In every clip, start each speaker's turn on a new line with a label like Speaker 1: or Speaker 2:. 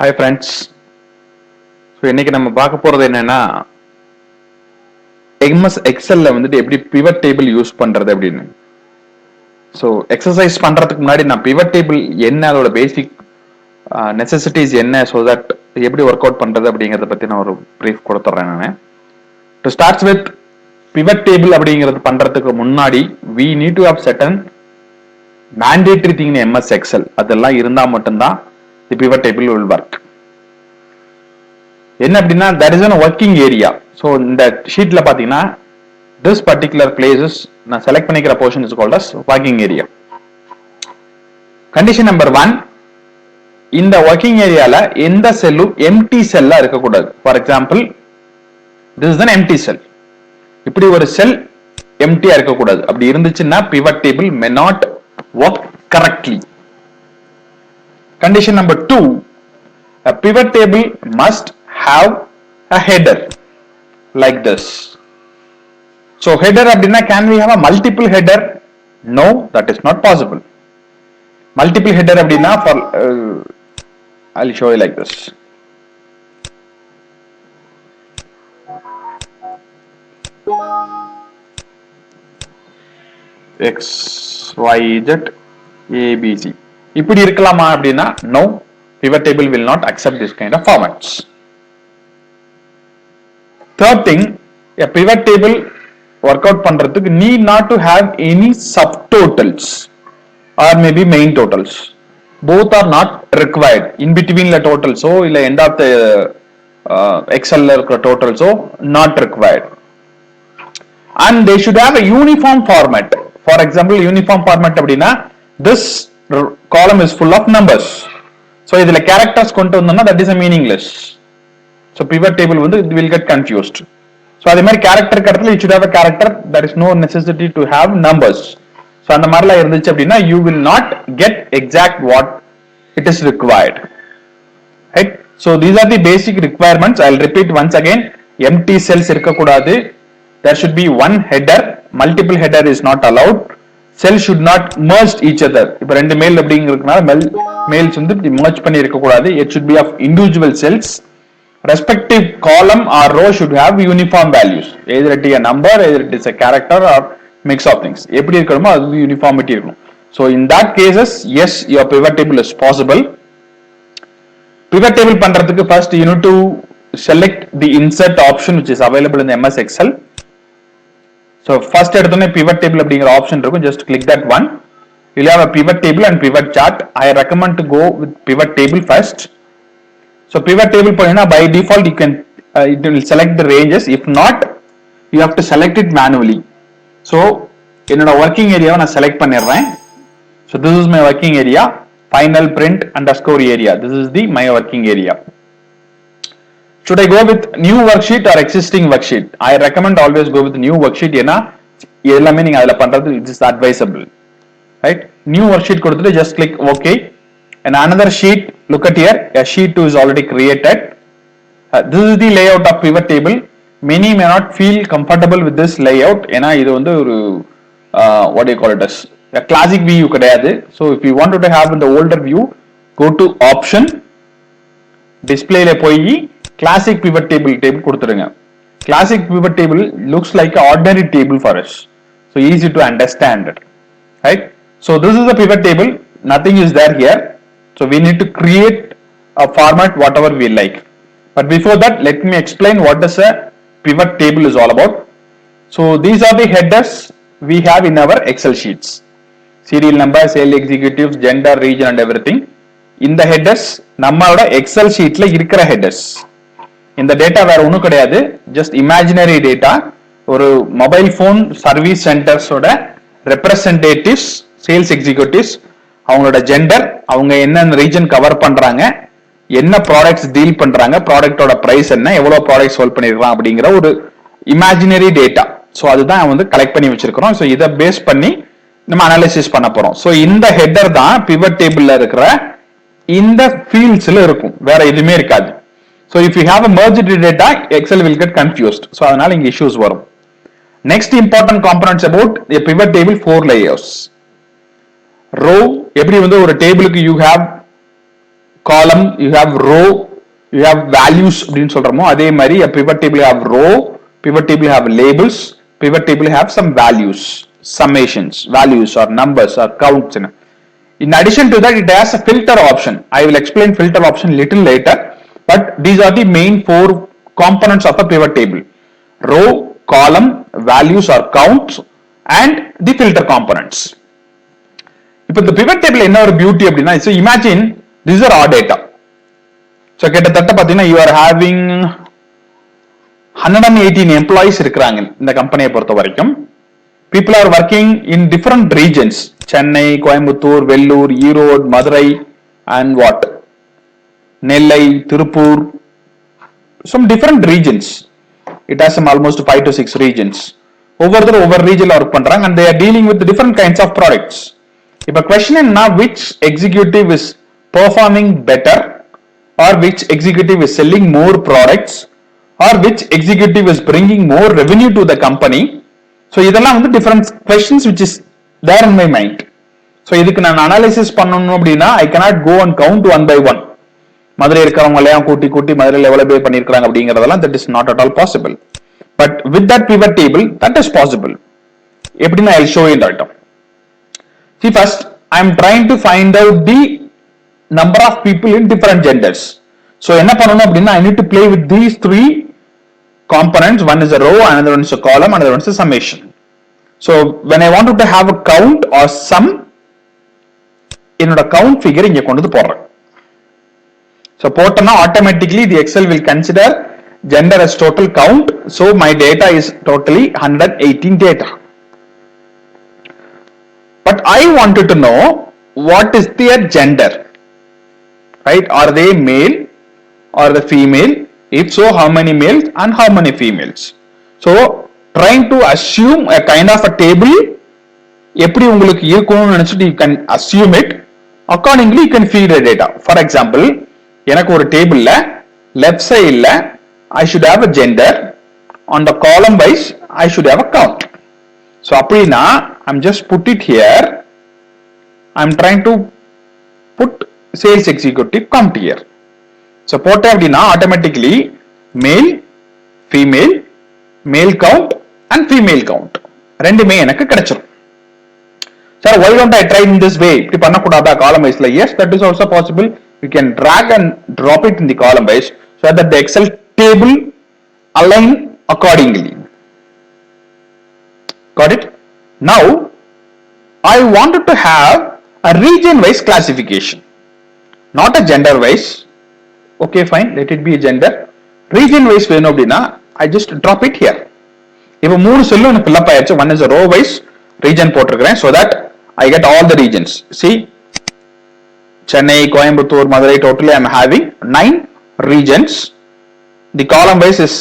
Speaker 1: Hi friends. So இன்னைக்கு நம்ம பார்க்க போறது என்னன்னா MS Excelல வந்துட்டு எப்படி pivot table யூஸ் பண்றது அப்படின்னு. ஸோ எக்ஸசைஸ் பண்றதுக்கு முன்னாடி நான் pivot table என்ன அதோட பேசிக் நெசசிட்டிஸ் என்ன ஸோ தட் எப்படி ஒர்க் அவுட் பண்றது அப்படிங்கறத பத்தி நான் ஒரு பிரீஃப் கொடுத்துறேன் நான். To start with pivot table அப்படிங்கிறது பண்றதுக்கு முன்னாடி we need to have certain mandatory thing in MS Excel. அதெல்லாம் இருந்தா மட்டும்தான் the pivot table will work. என்ன அப்படின்னா that is a working area. So இந்த ஷீட்ல பாத்தீங்கன்னா this particular places நான் செலக்ட் பண்ணிக்கிற portion is called as working area. Condition number 1, இந்த working areaல எந்த செல்லும் empty செல்லா இருக்கக்கூடாது. For example this is an empty cell. இப்படி ஒரு செல் எம்டியா இருக்கக்கூடாது. அப்படி இருந்துச்சுன்னா pivot table may not work correctly. Condition number 2, a pivot table must have a header like this. So header abdina, can we have a multiple header? No, that is not possible. Multiple header abdina for I'll show you like this. X, Y, Z, A, B, C. இப்படி இருக்கலாமா அப்படின்னா no, pivot table will not accept this kind of formats. Third thing, a pivot table workout பண்றதுக்கு need not to have any subtotals or maybe main totals. Both are not required. In between the totals or இல்ல end of the Excel இருக்கிற totals or not required. And they should have a uniform format. For example, uniform format அப்படின்னா this column is full of numbers. So இதுல characters கொண்டு வந்தோம்னா that is a meaningless. So pivot table வந்து it will get confused. So அதே மாதிரி character கடத்துல you should have a character, there is no necessity to have numbers. So அந்த மாதிரிலாம் இருந்துச்சு அப்படின்னா you will not get exact what it is required. Right? So these are the basic requirements. I'll repeat once again. Empty cells இருக்கக்கூடாது. There should be one header. Multiple header is not allowed. Cells should not merge each other. இப்போ ரெண்டு மேல் அப்படிங்கிறதுனால males வந்து merge பண்ணி இருக்கக்கூடாது. It should be of individual cells. Respective column or row should have uniform values. Either it is a number, either it is a character or mix of things. எப்படி இருக்கணுமோ அது uniformity இருக்கணும். So in that cases, yes, your pivot table is possible. Pivot table பண்றதுக்கு first you need to select the insert option which is available in the MS Excel. So first எடுத்தோனே pivot table அப்படிங்கிற option இருக்கும். Just click that one. You'll have a pivot table and pivot chart. I recommend to go with pivot table first. So pivot table போனீங்கன்னா by default you can it will select the ranges. If not, you have to select it manually. So என்னோட working area நான் select பண்ணிடுறேன். So this is my working area. Final print underscore area. This is the my working area. Should I go with new worksheet or existing worksheet? I recommend always go with new worksheet. ஏன்னா எல்லாமே நீங்க அதுல பண்றது it is advisable. Right? New worksheet கொடுத்துட்டு just click OK. And another sheet, look at here, a sheet 2 is already created. This is the layout of pivot table. Many may not feel comfortable with this layout. ஏன்னா இது வந்து ஒரு what do you call it as a classic view கிடையாது. So if you wanted to have in the older view, go to option, displayல போய் classic pivot table கொடுத்துருங்க. Classic pivot table looks like an ordinary table for us. So easy to understand it. Right? So this is the pivot table. Nothing is there here. So we need to create a format whatever we like. But before that, let me explain what is a pivot table is all about. So these are the headers we have in our Excel sheets. Serial number, sales executives, gender, region and everything. In the headers, நம்மளோட Excel sheetல இருக்கிற headers. இந்த data வேற ஒன்றும் கிடையாது. Just imaginary data. ஒரு mobile phone service சென்டர்ஸோட representatives, sales executives, அவங்களோட gender, அவங்க என்ன ரீஜன் கவர் பண்றாங்க, என்ன ப்ராடக்ட்ஸ் டீல் பண்றாங்க, ப்ராடக்டோட பிரைஸ் என்ன, எவ்வளவு ப்ராடக்ட் சோல்வ் பண்ணிருக்கலாம் அப்படிங்கிற ஒரு இமேஜினரி டேட்டா. ஸோ அதுதான் வந்து கலெக்ட் பண்ணி வச்சிருக்கிறோம். ஸோ இதை பேஸ் பண்ணி நம்ம அனாலிசிஸ் பண்ண போறோம். ஸோ இந்த ஹெட்டர் தான் பிவட் டேபிள்ல இருக்கிற இந்த ஃபீல்ட்ஸ்ல இருக்கும், வேற எதுவுமே இருக்காது. So if you have a merged data, Excel will get confused. So அதனால இங்க இஷ்யூஸ் வரும். Next important components about a pivot table, 4 layers. Row, எப்படி வந்து ஒரு டேபிளுக்கு you have column, you have row, you have values அப்படின்னு சொல்றோமோ அதே மாதிரி a pivot table have row, pivot table have labels, pivot table have some values, summations, values or numbers or counts. In addition to that, it has a filter option. I will explain filter option little later, but these are the main four components of a pivot table: row, column, values or counts, and the filter components. இப்போ இந்த pivot table என்ன ஒரு beauty அப்படின்னா, so imagine these are raw data. So கிட்டத்தட்ட பாத்தீங்கன்னா you are having 118 employees இருக்கிறாங்க இந்த கம்பெனியை பொறுத்த வரைக்கும். People are working in different regions: Chennai, Coimbatore, Vellore, Erode, Madurai, and what? Nellai, Tirupur, some different regions. It has some almost 5 to 6 regions. Over region work பண்றாங்க and they are dealing with different kinds of products. If a question is now which executive is performing better, or which executive is selling more products, or which executive is bringing more revenue to the company. So இதெல்லாம் வந்து different questions which is there in my mind. So இதுக்கு நான் analysis பண்ணணும் அப்படின்னா I cannot go and count one by one. Madurai இருக்கிறவங்க எல்லாம் கூட்டி மதுரையில் எவ்வளவு பே பண்ணிருக்காங்க அப்படிங்கறதெல்லாம் that is not at all possible. But with that pivot table that is possible. எப்படின்னா I'll show you in that. See, first I am trying to find out the number of people in different genders. So என்ன பண்ணணும் அப்படின்னா I need to play with these three components. One is a row, another one is a column, another one is a summation. So when I wanted to have a count or sum, என்னோட count figure இங்க கொண்டு வந்து போடுறேன். So போட்டனா automatically the Excel will consider gender as total count. So my data is totally 118 data. But I wanted to know what is their gender, right? Are they male or the female? If so, how many males and how many females? So trying to assume a kind of a table, எப்படி உங்களுக்கு இருக்கும்னு நினைச்சிட்டு you can assume it. Accordingly you can feed the data. For example, எனக்கு ஒரு டேபிள்ல left sideல I should have a gender, on the column wise I should have a count. So அப்படினா I'm just put it here. I'm trying to put sales executive count here. So போட்ட அப்படினா automatically male, female, male count and female count ரெண்டுமே எனக்கு கிடைச்சிரும். Sir, why don't I try in this way? இப்படி பண்ண கூடாதா column wise ல? Yes, that is also possible. You can drag and drop it in the column wise so that the Excel table align accordingly. Got it? Now I wanted to have a region wise classification, not a gender wise. Okay, fine, let it be a gender. Region wise வேணும் அப்படின்னா I just drop it here. இப்போ மூணு செல்லும் எனக்கு fill up ஆயிடுச்சு. One is a row wise region போட்டிருக்கிறேன் so that I get all the regions. See, Chennai, Coimbatore, Madurai, totally I am having 9 regions. The column wise is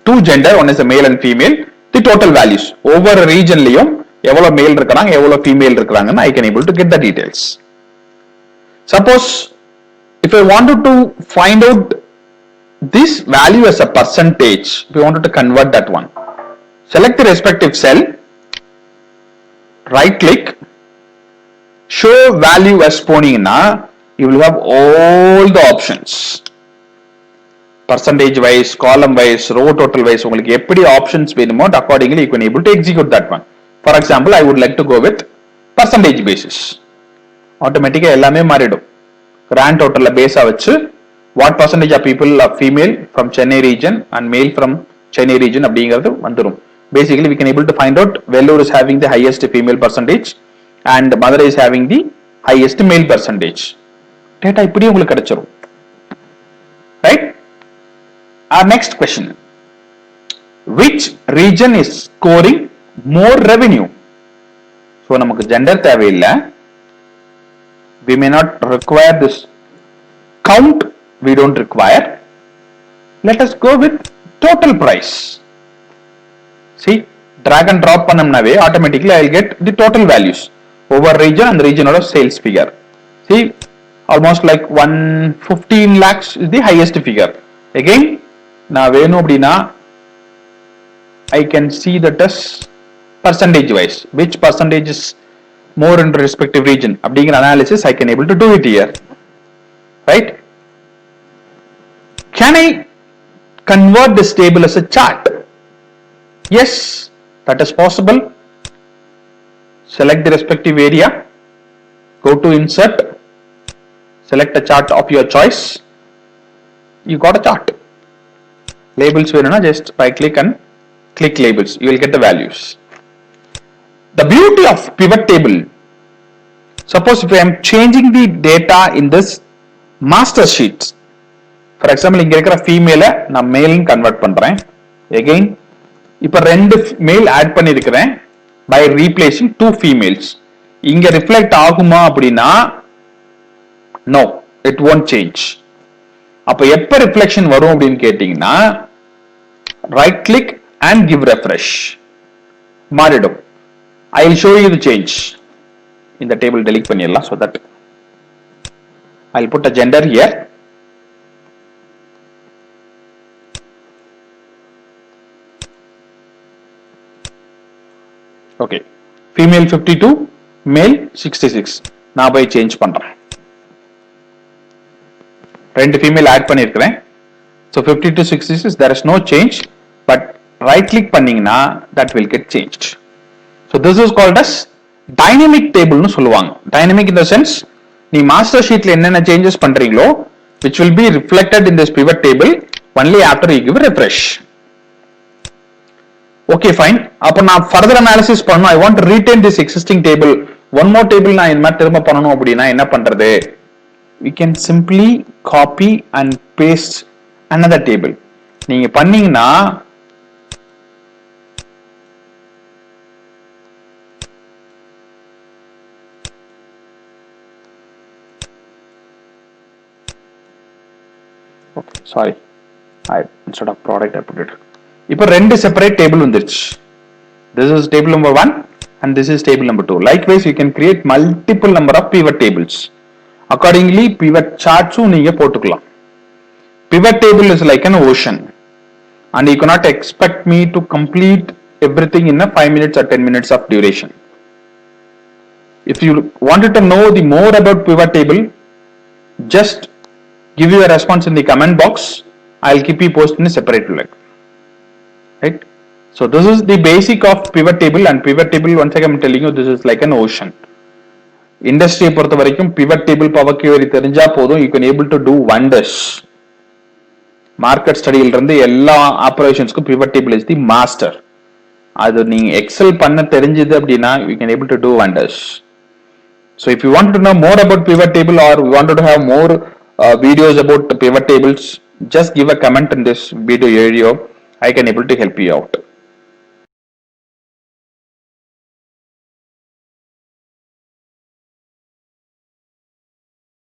Speaker 1: 2 gender, one is a male and female. The total values over region லையும் எவ்வளவு male இருக்காங்க எவ்வளவு female இருக்காங்கன்னு I can able to get the details. Suppose if I wanted to find out this value as a percentage, if you wanted to convert that one, select the respective cell, right click, show value as போனீங்கன்னா you will have all the options, percentage wise, column wise, row total wise. உங்களுக்கு எப்படி options வேணுமோ accordingly you can able to execute that one. For example, I would like to go with percentage basis. Automatically எல்லாமே மாறிடும். Grand total base வச்சு what percentage of people are female from Chennai region and male from Chennai region அப்படிங்கிறது வந்துரும். Basically we can able to find out Vellore is having the highest female percentage and Madurai is having the highest male percentage. Data இப்படி உங்களுக்கு கிடைச்சிரும். Right? Our next question. Which region is scoring more revenue? So நமக்கு gender தேவையில்லை. We may not require this count. We don't require. Let us go with total price. See, drag and drop பண்ணோம்னாவே automatically I will get the total values over region and region of sales figure. See, almost like 115 lakhs is the highest figure. Again, நான் வேணும் அப்படின்னா I can see that as percentage wise, which percentage is more in respective region அப்படிங்கிற analysis I can able to do it here. right? Can I convert this table as a chart? Yes, that is possible. Select the respective area, go to insert, select a chart of your choice. You got a chart. Labels venuna just right click and click labels, you will get the values. The beauty of pivot table, suppose if I am changing the data in this master sheet, for example இங்க இருக்கிற ஃபீமேலை நான் மேல் convert பண்றேன், again இப்ப ரெண்டு male add பண்ணிருக்கிறேன் by replacing two females. இங்க reflect ஆகுமா அப்படின்னா no, it won't change. அப்ப எப்ப ரிஃப்ளெக்ஷன் வரும் அப்படின்னு கேட்டீங்கன்னா right click and give refresh, மாறிடும். I will show you the change. இந்த table delete பண்ணிடலாம், so that I will put a gender here. Okay, female 52, male 66. நான் போய் சேஞ்ச் பண்றேன். ரெண்டு female add பண்ணிருக்கிறேன். So 50 to 66 there is no change, but right click பண்ணீங்கன்னா that will get changed. So this is called as dynamic table னு சொல்லுவாங்க. Dynamic in the sense நீ master ஷீட்ல என்னென்ன changes பண்றீங்களோ which will be reflected in this pivot table only after you give a refresh. Okay, fine. அப்ப நான் further analysis பண்ணனும், I want to retain this existing table, one more table நான் இந்த மாதிரி திரும்ப பண்ணனும் அப்படினா என்ன பண்றது? We can simply copy and paste another table. நீங்க பண்ணீங்கன்னா okay, sorry, instead of product I put it. இப்போ ரெண்டு செப்பரேட் டேபிள் வந்துருச்சு. This is table number 1 and this is table number 2. Likewise, you can create multiple number of pivot tables. Accordingly, pivot charts நீங்க போட்டுக்கலாம். Pivot table is like an ocean and you cannot expect me to complete everything in a 5 minutes or 10 minutes of duration. If you wanted to know the more about pivot table, just give you a response in the comment box. I'll keep you posted in a separate link. Right? So this is the basic of pivot table, and pivot table, once again I'm telling you, this is like an ocean. Industry பொறுத்த வரைக்கும் pivot table power query தெரிஞ்சா போதும், you can able to do wonders. Market study இருந்து எல்லா ஆபரேஷன்ஸ்க்கும் pivot table is the master. அது நீங்க XL பண்ண தெரிஞ்சது அப்படின்னா you can able to do wonders. So if you want to know more about pivot table or you wanted to have more videos about pivot tables, just give a comment in this video. I can able to help you out.